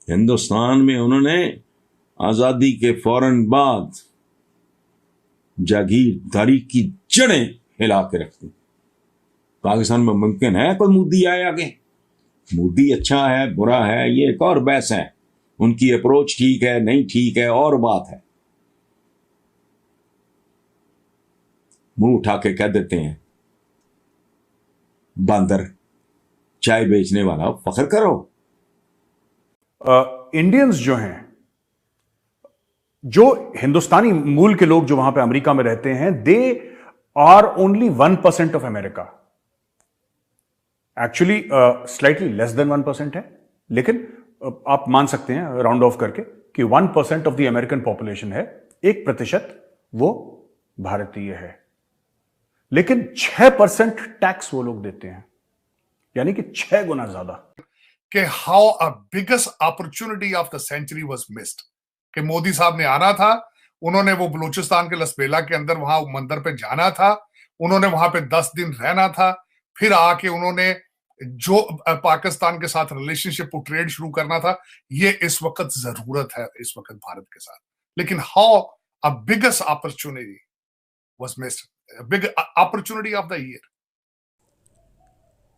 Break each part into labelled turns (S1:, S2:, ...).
S1: हिंदुस्तान में उन्होंने आजादी के फौरन बाद जागीरदारी की जड़ें हिला के रख दी। पाकिस्तान में मुमकिन है कोई मोदी आए आगे? मोदी अच्छा है बुरा है ये एक और बहस है, उनकी अप्रोच ठीक है नहीं ठीक है और बात है। मुंह उठा के कह देते हैं बंदर चाय बेचने वाला, फख्र करो।
S2: इंडियंस जो हैं, जो हिंदुस्तानी मूल के लोग जो वहां पे अमेरिका में रहते हैं, they are only 1% of America. Actually slightly less than 1% है, लेकिन आप मान सकते हैं राउंड ऑफ करके कि 1% ऑफ द अमेरिकन पॉपुलेशन है, 1% वो भारतीय है। लेकिन 6% टैक्स वो लोग देते हैं, यानी कि 6 गुना ज्यादा।
S3: कि how a biggest opportunity of the century was missed. कि मोदी साहब ने आना था, उन्होंने वो बलूचिस्तान के लसबेला के अंदर वहां मंदिर पे जाना था, उन्होंने वहां पे 10 दिन रहना था, फिर आके उन्होंने जो पाकिस्तान के साथ रिलेशनशिप ट्रेड शुरू करना था। ये इस वक्त जरूरत है इस वक्त भारत के साथ। लेकिन how a biggest opportunity was missed, big opportunity of the year.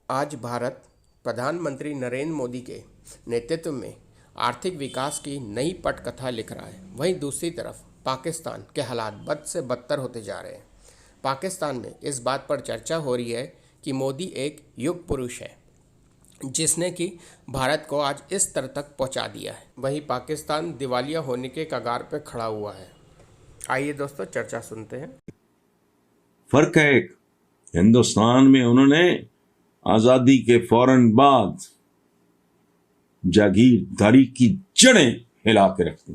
S4: आज भारत प्रधानमंत्री नरेंद्र मोदी के नेतृत्व में आर्थिक विकास की नई पटकथा लिख रहा है। वहीं दूसरी तरफ पाकिस्तान के हालात बद से बदतर होते जा रहे हैं। पाकिस्तान में इस बात पर चर्चा हो रही है कि मोदी एक युग पुरुष है जिसने कि भारत को आज इस स्तर तक पहुंचा दिया है। वहीं पाकिस्तान दिवालिया होने के कगार पर खड़ा हुआ है। आइए दोस्तों चर्चा सुनते हैं।
S1: फर्क है एक, हिंदुस्तान में उन्होंने आजादी के फौरन बाद जागीरदारी की जड़ें हिला के रख दी।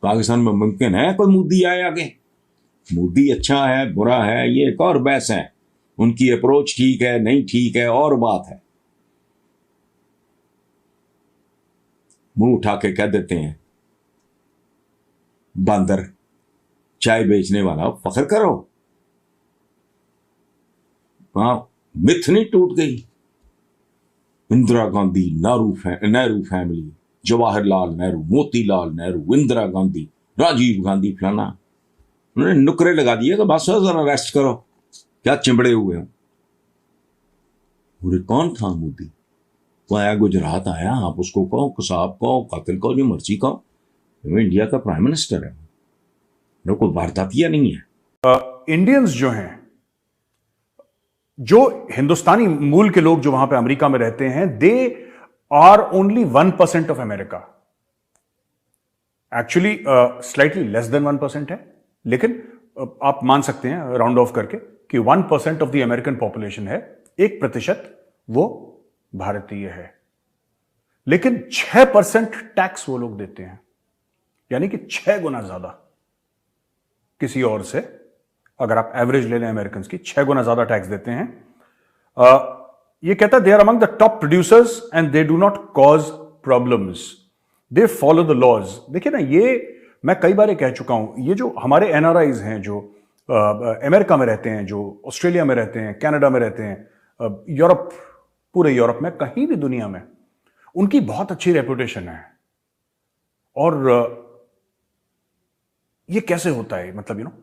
S1: पाकिस्तान में मुमकिन है कोई मोदी आए आगे? मोदी अच्छा है बुरा है ये एक और बहस है, उनकी अप्रोच ठीक है नहीं ठीक है और बात है। मुंह उठा के कह देते हैं बंदर चाय बेचने वाला, फख्र करो। वहां मिथ नहीं टूट गई? इंदिरा गांधी, नेहरू फैमिली, जवाहरलाल नेहरू, मोतीलाल नेहरू, इंदिरा गांधी, राजीव गांधी, फलाना, उन्होंने नुकरे लगा दिए कि बस जरा रेस्ट करो, क्या चिंबड़े हुए हो। पूरे कौन था मोदी? वो आया गुजरात आया, आप उसको कहो कसाब कहो कातिल कहो जो मर्जी कहो, वो इंडिया का प्राइम मिनिस्टर है, कोई वारदातिया नहीं है।
S2: इंडियंस जो हैं, जो हिंदुस्तानी मूल के लोग जो वहां पे अमेरिका में रहते हैं, they are only 1% of America. Actually slightly less than 1% है, लेकिन आप मान सकते हैं राउंड ऑफ करके कि 1% ऑफ द अमेरिकन पॉपुलेशन है, 1% वो भारतीय है। लेकिन 6% टैक्स वो लोग देते हैं, यानी कि 6 गुना ज्यादा किसी और से। अगर आप एवरेज ले लें अमेरिकन की, 6 गुना ज्यादा टैक्स देते हैं। ये कहता है they are among the top producers and they do not cause problems, they follow the laws. देखिए ना, ये मैं कई बार कह चुका हूं, ये जो हमारे एनआरआईज हैं जो अमेरिका में रहते हैं, जो ऑस्ट्रेलिया में रहते हैं, कनाडा में रहते हैं, यूरोप, पूरे यूरोप में, कहीं भी दुनिया में, उनकी बहुत अच्छी रेपुटेशन है। और ये कैसे होता है? मतलब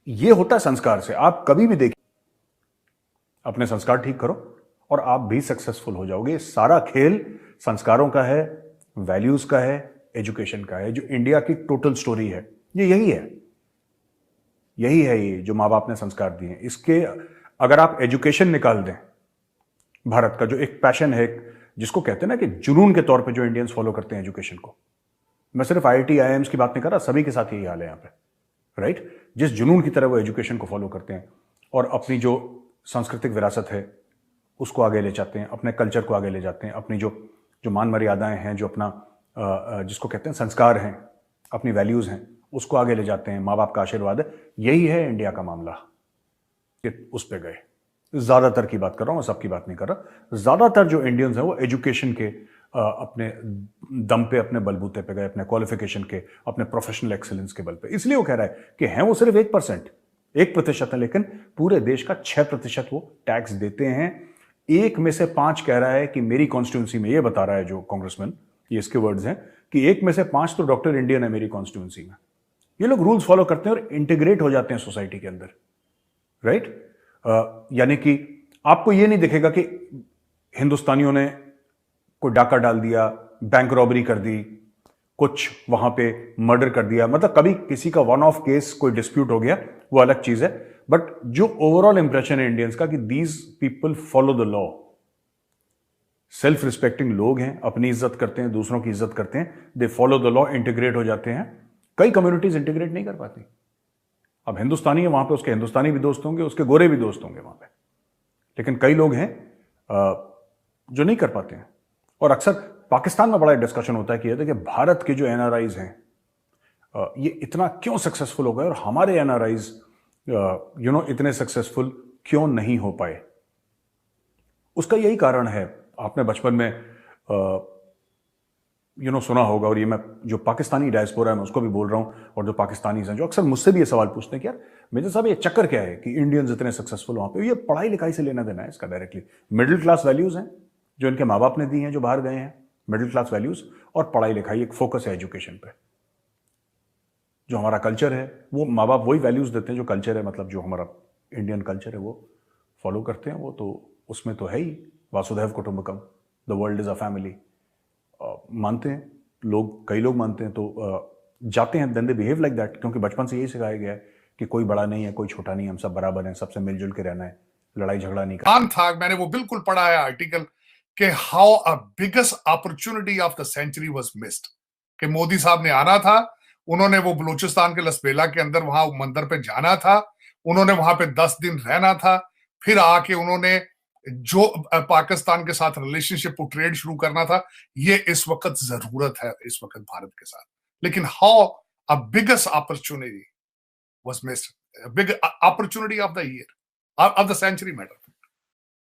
S2: ये होता है संस्कार से। आप कभी भी देखिए, अपने संस्कार ठीक करो और आप भी सक्सेसफुल हो जाओगे। सारा खेल संस्कारों का है, वैल्यूज का है, एजुकेशन का है। जो इंडिया की टोटल स्टोरी है ये यही है, यही है ये जो माँ बाप ने संस्कार दिए हैं। इसके अगर आप एजुकेशन निकाल दें, भारत का जो एक पैशन है, जिसको कहते हैं ना कि जुनून के तौर पे जो इंडियंस फॉलो करते हैं एजुकेशन को, मैं सिर्फ आईआईटी आईआईएम्स की बात नहीं कर रहा, सभी के साथ यही हाल है यहाँ पे, राइट? जिस जुनून की तरह वो एजुकेशन को फॉलो करते हैं और अपनी जो सांस्कृतिक विरासत है उसको आगे ले जाते हैं, अपने कल्चर को आगे ले जाते हैं, अपनी जो मान मर्यादाएं हैं, जो अपना जिसको कहते हैं संस्कार हैं, अपनी वैल्यूज हैं, उसको आगे ले जाते हैं। माँ बाप का आशीर्वाद है। यही है इंडिया का मामला कि उस पर गए। ज्यादातर की बात कर रहा हूं, सबकी बात नहीं कर रहा। ज्यादातर जो इंडियंस हैं वो एजुकेशन के अपने दम पे, अपने बलबूते पे गए, अपने क्वालिफिकेशन के, अपने प्रोफेशनल एक्सीलेंस के बल पे। इसलिए वो कह रहा है कि हैं वो सिर्फ 1% है, लेकिन पूरे देश का 6% वो टैक्स देते हैं। 1 में से 5 कह रहा है कि मेरी कॉन्स्टिट्यूंसी में, ये बता रहा है जो कांग्रेसमैन, ये इसके वर्ड्स हैं कि 1 में से 5 तो डॉक्टर इंडियन है मेरी कॉन्स्टिट्यूंसी में। ये लोग रूल्स फॉलो करते हैं और इंटीग्रेट हो जाते हैं सोसाइटी के अंदर, राइट। यानी कि आपको ये नहीं दिखेगा कि हिंदुस्तानियों ने कोई डाका डाल दिया, बैंक रॉबरी कर दी, कुछ वहां पे मर्डर कर दिया, मतलब कभी किसी का वन ऑफ केस कोई डिस्प्यूट हो गया, वो अलग चीज है। बट जो ओवरऑल इंप्रेशन है इंडियंस का कि these people follow the law, self respecting लोग हैं, अपनी इज्जत करते हैं, दूसरों की इज्जत करते हैं, दे फॉलो द लॉ, इंटीग्रेट हो जाते हैं। कई कम्युनिटीज इंटीग्रेट नहीं कर पाती। अब हिंदुस्तानी है, वहां पे उसके हिंदुस्तानी भी दोस्त होंगे, उसके गोरे भी दोस्त होंगे वहां पे, लेकिन कई लोग हैं जो नहीं कर पाते हैं। और अक्सर पाकिस्तान में बड़ा डिस्कशन होता है कि देखिए भारत के जो एनआरआईज हैं ये इतना क्यों सक्सेसफुल हो गए और हमारे एनआरआईज इतने सक्सेसफुल क्यों नहीं हो पाए। उसका यही कारण है, आपने बचपन में सुना होगा, और ये मैं जो पाकिस्तानी डायस्पोरा है मैं उसको भी बोल रहा हूं, और जो पाकिस्तानीज हैं जो अक्सर मुझसे भी ये सवाल पूछते हैं कि यार मेजर साहब ये चक्कर क्या है कि इंडियंस इतने सक्सेसफुल वहां पे। ये पढ़ाई लिखाई से लेना देना है इसका डायरेक्टली। मिडिल क्लास वैल्यूज हैं जो इनके माँ बाप ने दी हैं, जो बाहर गए हैं, मिडिल क्लास वैल्यूज और पढ़ाई लिखाई, एक फोकस है एजुकेशन पे। जो हमारा कल्चर है वो माँ बाप वही वैल्यूज देते हैं जो कल्चर है, मतलब जो हमारा इंडियन कल्चर है वो फॉलो करते हैं। वो तो उसमें तो है ही वासुधैव कुटुंबकम, the world is a family, मानते हैं लोग, कई लोग मानते हैं, तो जाते हैं, then they behave like that, क्योंकि बचपन से यही सिखाया गया है कि कोई बड़ा नहीं है, कोई छोटा नहीं है, हम सब बराबर हैं, सबसे मिलजुल के रहना है, लड़ाई झगड़ा नहीं करना।
S3: था, मैंने वो बिल्कुल पढ़ा है आर्टिकल कि how a biggest opportunity of the century was missed, कि मोदी साहब ने आना था, उन्होंने वो बलूचिस्तान के लसबेला के अंदर वहां मंदिर पे जाना था, उन्होंने वहां पे 10 दिन रहना था, फिर आके उन्होंने जो पाकिस्तान के साथ रिलेशनशिप और ट्रेड शुरू करना था। ये इस वक्त जरूरत है इस वक्त भारत के साथ। लेकिन how a biggest opportunity was missed, big opportunity of the year, of the century matter.